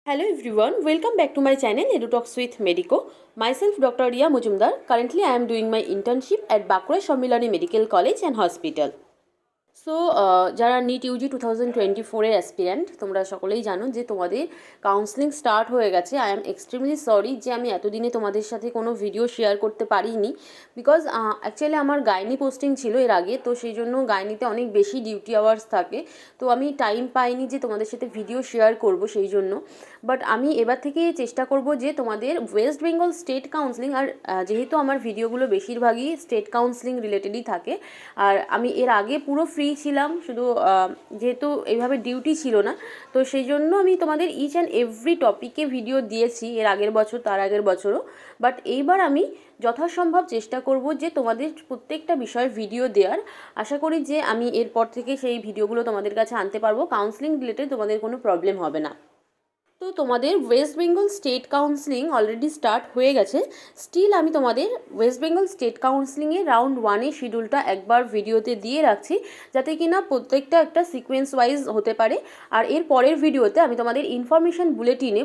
Hello everyone, welcome back to my channel EduTalks with Medico. Myself Dr. Ria Mujumdar. Currently I am doing my internship at Bankura Sammilani Medical College and Hospital. So যারা NEET UG 2024-এর aspirant তোমরা সকলেই জানো যে তোমাদের counselling start হয়ে গেছে। I am extremely sorry যে আমি এতদিনে তোমাদের সাথে কোনো ভিডিও শেয়ার করতে পারিনি, বিকজ অ্যাকচুয়ালি আমার গাইনি পোস্টিং ছিল এর আগে, তো সেই জন্য গাইনিতে অনেক বেশি ডিউটি আওয়ার্স থাকে, তো আমি টাইম পাইনি যে তোমাদের সাথে ভিডিও শেয়ার করব সেই জন্য। বাট আমি এবার থেকে চেষ্টা করব যে তোমাদের ওয়েস্ট বেঙ্গল স্টেট কাউন্সেলিং, আর যেহেতু আমার ভিডিওগুলো বেশিরভাগই স্টেট কাউন্সেলিং রিলেটেডই থাকে, আর আমি এর আগে পুরো ফ্রি ছিলাম, শুধু যেহেতু এইভাবে ডিউটি ছিল না, তো সেই জন্য আমি তোমাদের ইচ অ্যান্ড এভরি টপিকে ভিডিও দিয়েছি এর আগের বছর, তার আগের বছরও। বাট এইবার আমি যথাসম্ভব চেষ্টা করব যে তোমাদের প্রত্যেকটা বিষয়ের ভিডিও দেওয়ার। আশা করি যে আমি এরপর থেকে সেই ভিডিওগুলো তোমাদের কাছে আনতে পারবো, কাউন্সেলিং রিলেটেড তোমাদের কোনো প্রবলেম হবে না। তো তোমাদের West Bengal state counselling already start হয়ে গেছে। স্টিল আমি তোমাদের ওয়েস্ট বেঙ্গল স্টেট কাউন্সেলিংয়ের রাউন্ড 1-এর শিডিউলটা একবার ভিডিওতে দিয়ে রাখছি, যাতে কিনা প্রত্যেকটা একটা সিকোয়েন্স ওয়াইজ হতে পারে। আর এর পরের ভিডিওতে আমি তোমাদের ইনফরমেশন বুলেটিনে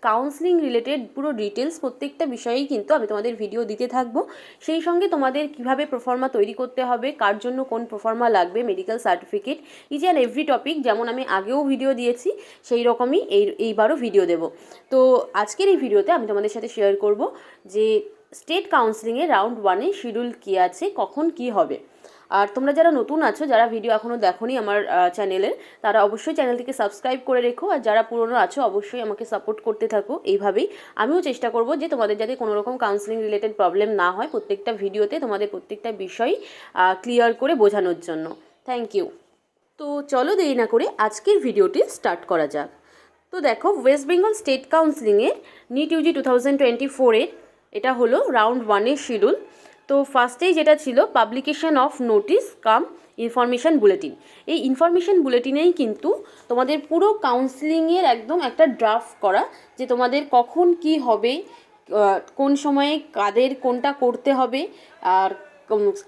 কাউন্সেলিং রিলেটেড পুরো ডিটেলস প্রত্যেকটা বিষয়েই কিন্তু আমি তোমাদের ভিডিও দিতে থাকবো। সেই সঙ্গে তোমাদের কিভাবে প্রোফর্মা তৈরি করতে হবে, কার জন্য কোন প্রোফর্মা লাগবে, medical certificate, each and every topic যেমন আমি আগেও ভিডিও দিয়েছি সেই রকমই এইবারও ভিডিও দেব। তো আজকের এই ভিডিওতে আমি তোমাদের সাথে শেয়ার করব যে স্টেট কাউন্সেলিংয়ের রাউন্ড 1-এর শিডিউল কী আছে, কখন কি হবে। আর তোমরা যারা নতুন আছো, যারা ভিডিও এখনও দেখোনি আমার চ্যানেলের, তারা অবশ্যই চ্যানেলটিকে সাবস্ক্রাইব করে রেখো, আর যারা পুরনো আছো অবশ্যই আমাকে সাপোর্ট করতে থাকো। এইভাবেই আমিও চেষ্টা করব যে তোমাদের যাতে কোনো রকম কাউন্সেলিং রিলেটেড প্রবলেম না হয়, প্রত্যেকটা ভিডিওতে তোমাদের প্রত্যেকটা বিষয় ক্লিয়ার করে বোঝানোর জন্য। Thank you. তো চলো দেরি না করে আজকের ভিডিওটি স্টার্ট করা যাক। তো দেখো, ওয়েস্ট বেঙ্গল স্টেট কাউন্সেলিংয়ের নিট ইউজি 2024-এর এটা হলো রাউন্ড 1-এর শিডিউল। তো ফার্স্টেই যেটা ছিল publication of notice cum information bulletin. এই ইনফরমেশান বুলেটিনেই কিন্তু তোমাদের পুরো কাউন্সেলিংয়ের একদম একটা ড্রাফট করা, যে তোমাদের কখন কি হবে, কোন সময়ে কাদের কোনটা করতে হবে, আর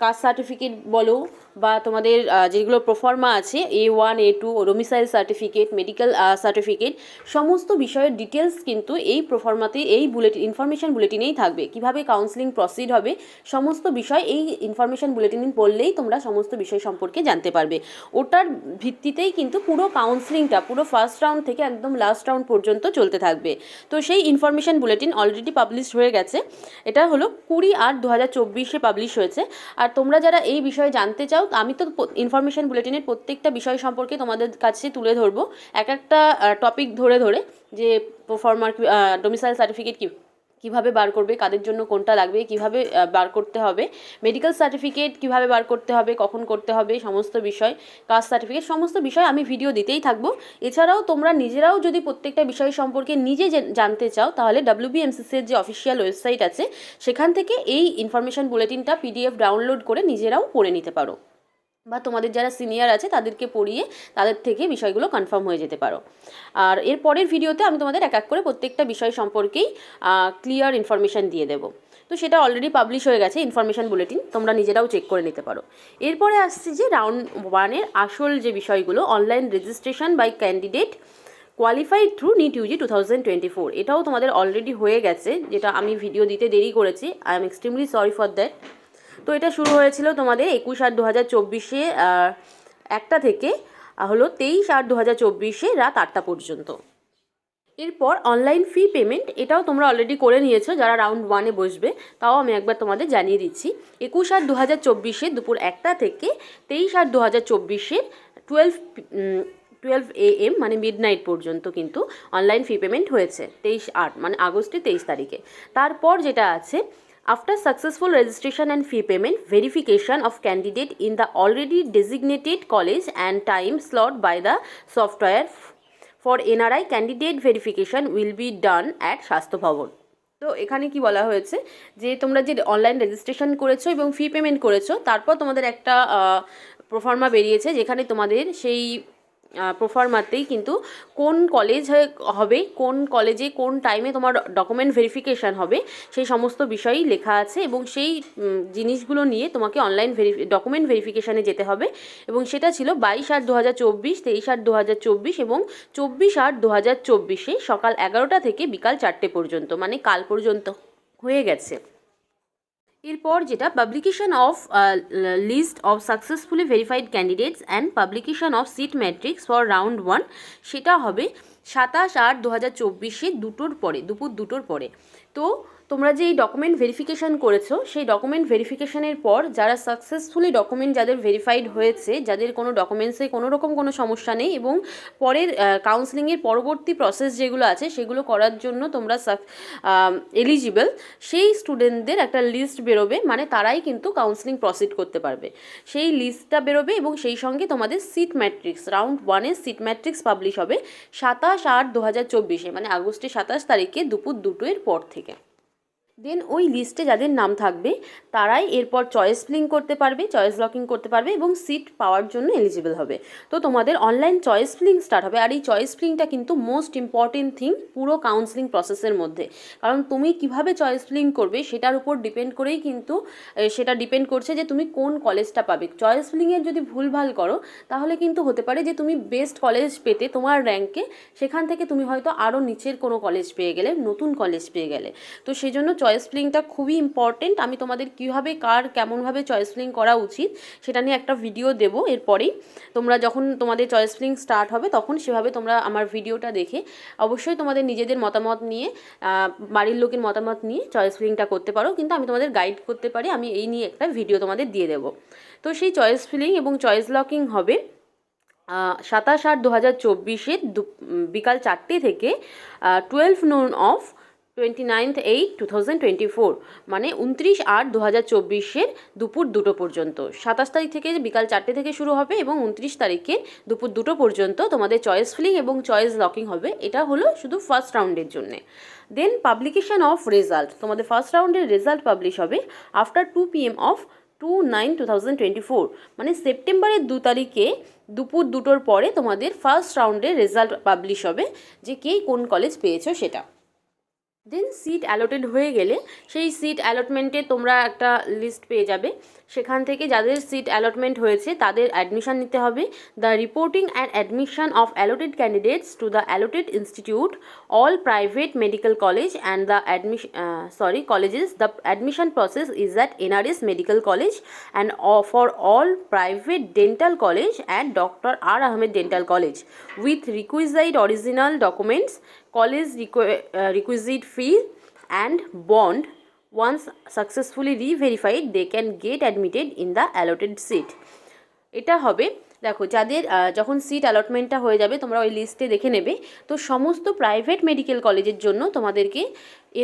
কাস্ট সার্টিফিকেট বলো বা তোমাদের যেগুলো প্রোফর্মা আছে A1 A2 domicile certificate, medical certificate, সমস্ত বিষয়ের ডিটেলস কিন্তু এই প্রোফর্মাতে, এই বুলেটিন ইনফরমেশান বুলেটিনেই থাকবে। কিভাবে কাউন্সেলিং প্রসিড হবে সমস্ত বিষয় এই ইনফরমেশান বুলেটিন পড়লেই তোমরা সমস্ত বিষয় সম্পর্কে জানতে পারবে। ওটার ভিত্তিতেই কিন্তু পুরো কাউন্সেলিংটা পুরো ফার্স্ট রাউন্ড থেকে একদম লাস্ট রাউন্ড পর্যন্ত চলতে থাকবে। তো সেই ইনফরমেশান বুলেটিন অলরেডি পাবলিশ হয়ে গেছে। এটা হলো 20/8/2024-এ পাবলিশ হয়েছে। আর তোমরা যারা এই বিষয়ে জানতে চাও, আমি তো ইনফরমেশান বুলেটিনের প্রত্যেকটা বিষয় সম্পর্কে তোমাদের কাছে তুলে ধরবো, এক একটা টপিক ধরে ধরে, যে প্রোফর্মার ডোমিসাইল সার্টিফিকেট কীভাবে বার করবে, কাদের জন্য কোনটা লাগবে, কিভাবে বার করতে হবে, মেডিকেল সার্টিফিকেট কিভাবে বার করতে হবে, কখন করতে হবে, সমস্ত বিষয়, কাস্ট সার্টিফিকেট, সমস্ত বিষয় আমি ভিডিও দিতেই থাকবো। এছাড়াও তোমরা নিজেরাও যদি প্রত্যেকটা বিষয় সম্পর্কে নিজে জানতে চাও, তাহলে WBMCC-এর যে অফিসিয়াল ওয়েবসাইট আছে সেখান থেকে এই ইনফরমেশান বুলেটিনটা PDF ডাউনলোড করে নিজেরাও পড়ে নিতে পারো, বা তোমাদের যারা সিনিয়র আছে তাদেরকে পড়িয়ে তাদের থেকে বিষয়গুলো কনফার্ম হয়ে যেতে পারো। আর এর পরের ভিডিওতে আমি তোমাদের এক এক করে প্রত্যেকটা বিষয় সম্পর্কেই ক্লিয়ার ইনফরমেশান দিয়ে দেবো। তো সেটা অলরেডি পাবলিশ হয়ে গেছে ইনফরমেশান বুলেটিন, তোমরা নিজেরাও চেক করে নিতে পারো। এরপরে আসছে যে রাউন্ড 1-এর আসল যে বিষয়গুলো, online registration by candidate qualified through NEET UG 2024। এটাও তোমাদের অলরেডি হয়ে গেছে, যেটা আমি ভিডিও দিতে দেরি করেছি। I am extremely sorry for that. তো এটা শুরু হয়েছিল তোমাদের 21/8/2024-এ 1টা থেকে, হলো 23/8/2024-এ রাত 8টা পর্যন্ত। এরপর অনলাইন ফি পেমেন্ট, এটাও তোমরা অলরেডি করে নিয়েছো যারা রাউন্ড 1-এ বসবে, তাও আমি একবার তোমাদের জানিয়ে দিচ্ছি। 21/8/2024-এ দুপুর 1টা থেকে 23/8/2024-এর 12 AM মানে মিডনাইট পর্যন্ত কিন্তু অনলাইন ফি পেমেন্ট হয়েছে। 23/8 মানে আগস্টের 23 তারিখে। তারপর যেটা আছে, after successful registration and fee payment, verification of candidate in the already designated college and time slot by the software for NRI candidate verification will be done at স্বাস্থ্য ভবন। তো এখানে কি বলা হয়েছে, যে তোমরা যে অনলাইন রেজিস্ট্রেশন করেছো এবং ফি পেমেন্ট করেছো, তারপর তোমাদের একটা প্রোফর্মা বেরিয়েছে যেখানে তোমাদের সেই প্রোফার্মাতেই কিন্তু কোন কলেজ হবে, কোন কলেজে কোন টাইমে তোমার ডকুমেন্ট ভেরিফিকেশান হবে, সেই সমস্ত বিষয়ই লেখা আছে এবং সেই জিনিসগুলো নিয়ে তোমাকে অনলাইন ডকুমেন্ট ভেরিফিকেশানে যেতে হবে। এবং সেটা ছিল 22/8/2024, 23/8/2024 এবং 24/8/2024 সকাল 11টা থেকে বিকাল 4টে পর্যন্ত, মানে কাল পর্যন্ত হয়ে গেছে। এরপর যেটা publication of list of successfully verified candidates and publication of seat matrix for round 1, সেটা হবে 27/8/2024 দুপুর 2টোর পরে। তো তোমরা যে এই ডকুমেন্ট ভেরিফিকেশান করেছো, সেই ডকুমেন্ট ভেরিফিকেশানের পর যারা সাকসেসফুলি ডকুমেন্ট যাদের ভেরিফাইড হয়েছে, যাদের কোনো ডকুমেন্টসে কোনো রকম কোনো সমস্যা নেই এবং পরের কাউন্সেলিংয়ের পরবর্তী প্রসেস যেগুলো আছে সেগুলো করার জন্য তোমরা এলিজিবল, সেই স্টুডেন্টদের একটা লিস্ট বেরোবে, মানে তারাই কিন্তু কাউন্সেলিং প্রসিড করতে পারবে। সেই লিস্টটা বেরোবে এবং সেই সঙ্গে তোমাদের সিট ম্যাট্রিক্স রাউন্ড 1-এর সিট ম্যাট্রিক্স পাবলিশ হবে 27/8/2024, মানে আগস্টের 27 তারিখে দুপুর 2টোর পর থেকে। দেন ওই লিস্টে যাদের নাম থাকবে তারাই এরপর চয়েস ফিলিং করতে পারবে, চয়েস লকিং করতে পারবে এবং সিট পাওয়ার জন্য এলিজিবল হবে। তো তোমাদের অনলাইন চয়েস ফিলিং স্টার্ট হবে। আর এই চয়েস ফিলিংটা কিন্তু মোস্ট ইম্পর্টেন্ট থিং পুরো কাউন্সেলিং প্রসেসের মধ্যে, কারণ তুমি কিভাবে চয়েস ফিলিং করবে সেটার উপর ডিপেন্ড করেই কিন্তু সেটা ডিপেন্ড করছে যে তুমি কোন কলেজটা পাবে। চয়েস ফিলিংয়ের যদি ভুলভাল করো তাহলে কিন্তু হতে পারে যে তুমি বেস্ট কলেজ পেতে তোমার র্যাঙ্কে, সেখান থেকে তুমি হয়তো আরও নিচের কোনো কলেজ পেয়ে গেলে, নতুন কলেজ পেয়ে গেলে। তো সেই জন্য চয়েস ফিলিংটা খুবই ইম্পর্টেন্ট। আমি তোমাদের কীভাবে কেমনভাবে চয়েস ফিলিং করা উচিত সেটা নিয়ে একটা ভিডিও দেবো এরপরেই। তোমরা যখন তোমাদের চয়েস ফিলিং স্টার্ট হবে তখন সেভাবে তোমরা আমার ভিডিওটা দেখে অবশ্যই তোমাদের নিজেদের মতামত নিয়ে, বাড়ির লোকের মতামত নিয়ে চয়েস ফিলিংটা করতে পারো, কিন্তু আমি তোমাদের গাইড করতে পারি, আমি এই নিয়ে একটা ভিডিও তোমাদের দিয়ে দেবো। তো সেই চয়েস ফিলিং এবং চয়েস লকিং হবে 27/8/2024 বিকাল 4টে থেকে 12 noon অফ 29/8/2024, মানে 29/8/2024 দুপুর 2টো পর্যন্ত। 27 তারিখ থেকে বিকাল 4টে থেকে শুরু হবে এবং 29 তারিখে দুপুর 2টো পর্যন্ত তোমাদের চয়েস ফিলিং এবং চয়েস লকিং হবে। এটা হলো শুধু ফার্স্ট রাউন্ডের জন্যে। দেন পাবলিকেশন অফ রেজাল্ট, তোমাদের ফার্স্ট রাউন্ডের রেজাল্ট পাবলিশ হবে আফটার 2 PM অফ 2/9/2024, মানে সেপ্টেম্বরের 2 তারিখে দুপুর 2টোর পরে তোমাদের ফার্স্ট রাউন্ডের রেজাল্ট পাবলিশ হবে যে কে কোন কলেজ পেয়েছো সেটা। দেন সিট অ্যালটেড হয়ে গেলে সেই সিট অ্যালটমেন্টে তোমরা একটা লিস্ট পেয়ে যাবে, সেখান থেকে যাদের সিট অ্যালটমেন্ট হয়েছে তাদের অ্যাডমিশন নিতে হবে। The reporting and admission of allotted candidates to the allotted institute all private medical college and the colleges. The admission process is at NRS Medical College and for all private dental college and Dr. R. Ahmed Dental College with requisite original documents, college requisite fee and bond. Once successfully re-verified, they can get admitted in the allotted seat. এটা হবে, দেখো যাদের যখন seat অ্যালটমেন্টটা হয়ে যাবে তোমরা ওই লিস্টে দেখে নেবে। তো সমস্ত প্রাইভেট মেডিকেল কলেজের জন্য তোমাদেরকে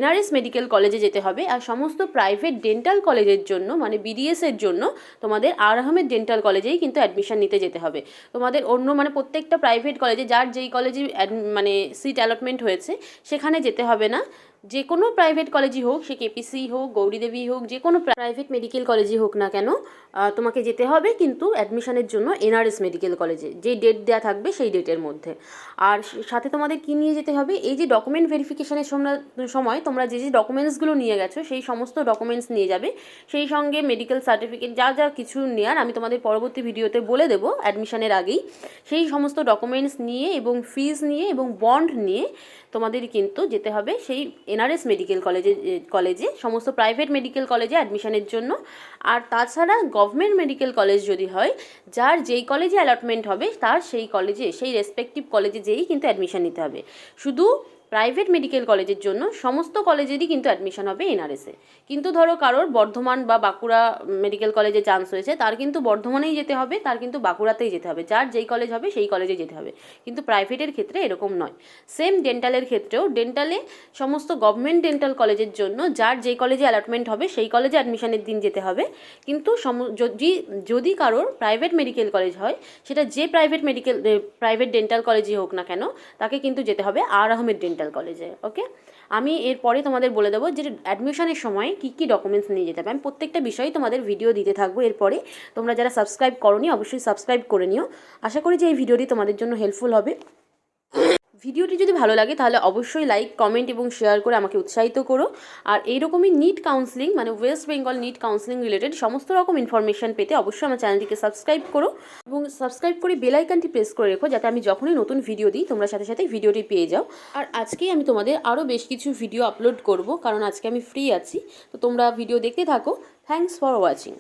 NRS মেডিকেল কলেজে যেতে হবে, আর সমস্ত প্রাইভেট ডেন্টাল কলেজের জন্য মানে BDS-এর জন্য তোমাদের আর আহমেদ ডেন্টাল কলেজেই কিন্তু অ্যাডমিশন নিতে যেতে হবে। তোমাদের অন্য মানে প্রত্যেকটা প্রাইভেট কলেজে যার যেই কলেজে মানে সিট অ্যালটমেন্ট হয়েছে সেখানে যেতে হবে না। যে কোনো প্রাইভেট কলেজই হোক, সে KPC হোক, গৌরীদেবী হোক, যে কোনো প্রাইভেট মেডিকেল কলেজই হোক না কেন, তোমাকে যেতে হবে কিন্তু অ্যাডমিশনের জন্য NRS মেডিকেল কলেজে, যেই ডেট দেওয়া থাকবে সেই ডেটের মধ্যে। আর সাথে তোমাদের কী নিয়ে যেতে হবে, এই যে ডকুমেন্ট ভেরিফিকেশনের সময় তোমরা যে যে ডকুমেন্টসগুলো নিয়ে গেছো সেই সমস্ত ডকুমেন্টস নিয়ে যাবে, সেই সঙ্গে মেডিকেল সার্টিফিকেট যা যা কিছু নেওয়ার আমি তোমাদের পরবর্তী ভিডিওতে বলে দেবো অ্যাডমিশনের আগেই। সেই সমস্ত ডকুমেন্টস নিয়ে এবং ফিজ নিয়ে এবং বন্ড নিয়ে তোমাদের কিন্তু যেতে হবে সেই NRS মেডিকেল কলেজে সমস্ত প্রাইভেট মেডিকেল কলেজে অ্যাডমিশনের জন্য। আর তাছাড়া গভর্নমেন্ট মেডিকেল কলেজ যদি হয়, যার যেই কলেজে অ্যালটমেন্ট হবে তার সেই কলেজে, সেই রেসপেক্টিভ কলেজে যেয়েই কিন্তু অ্যাডমিশন নিতে হবে। শুধু প্রাইভেট মেডিকেল কলেজের জন্য সমস্ত কলেজেরই কিন্তু অ্যাডমিশন হবে NRS-এ। কিন্তু ধরো কারোর বর্ধমান বা বাঁকুড়া মেডিকেল কলেজে চান্স হয়েছে, তার কিন্তু বর্ধমানেই যেতে হবে, তার কিন্তু বাঁকুড়াতেই যেতে হবে, যার যেই কলেজ হবে সেই কলেজে যেতে হবে। কিন্তু প্রাইভেটের ক্ষেত্রে এরকম নয়। সেম ডেন্টালের ক্ষেত্রেও, ডেন্টালে সমস্ত গভর্নমেন্ট ডেন্টাল কলেজের জন্য যার যেই কলেজে অ্যালটমেন্ট হবে সেই কলেজে অ্যাডমিশনের দিন যেতে হবে। কিন্তু যদি কারোর প্রাইভেট মেডিকেল কলেজ হয়, সেটা যে প্রাইভেট ডেন্টাল কলেজই হোক না কেন, তাকে কিন্তু যেতে হবে আর আহমেদ ডেন্টাল ডেন্টাল কলেজে। ওকে, আমি এরপরে তোমাদের বলে দেবো যে অ্যাডমিশনের সময় কী কী ডকুমেন্টস নিয়ে যেতে হবে। আমি প্রত্যেকটা বিষয়ে তোমাদের ভিডিও দিতে থাকবো এরপরে। তোমরা যারা সাবস্ক্রাইব করোনি অবশ্যই সাবস্ক্রাইব করে নিও। আশা করি যে এই ভিডিওটি তোমাদের জন্য হেল্পফুল হবে। ভিডিওটি যদি ভালো লাগে তাহলে অবশ্যই লাইক, কমেন্ট এবং শেয়ার করে আমাকে উৎসাহিত করো। আর এইরকমই নিট কাউন্সিলিং মানে west Bengal NEET counselling related সমস্ত রকম ইনফরমেশান পেতে অবশ্যই আমার চ্যানেলটিকে সাবস্ক্রাইব করো এবং সাবস্ক্রাইব করে বেল আইকনটি প্রেস করে রেখো, যাতে আমি যখনই নতুন ভিডিও দিই তোমরা সাথে সাথে ভিডিওটি পেয়ে যাও। আর আজকেই আমি তোমাদের আরও বেশ কিছু ভিডিও আপলোড করব, কারণ আজকে আমি ফ্রি আছি। তো তোমরা ভিডিও দেখতে থাকো। Thanks for watching.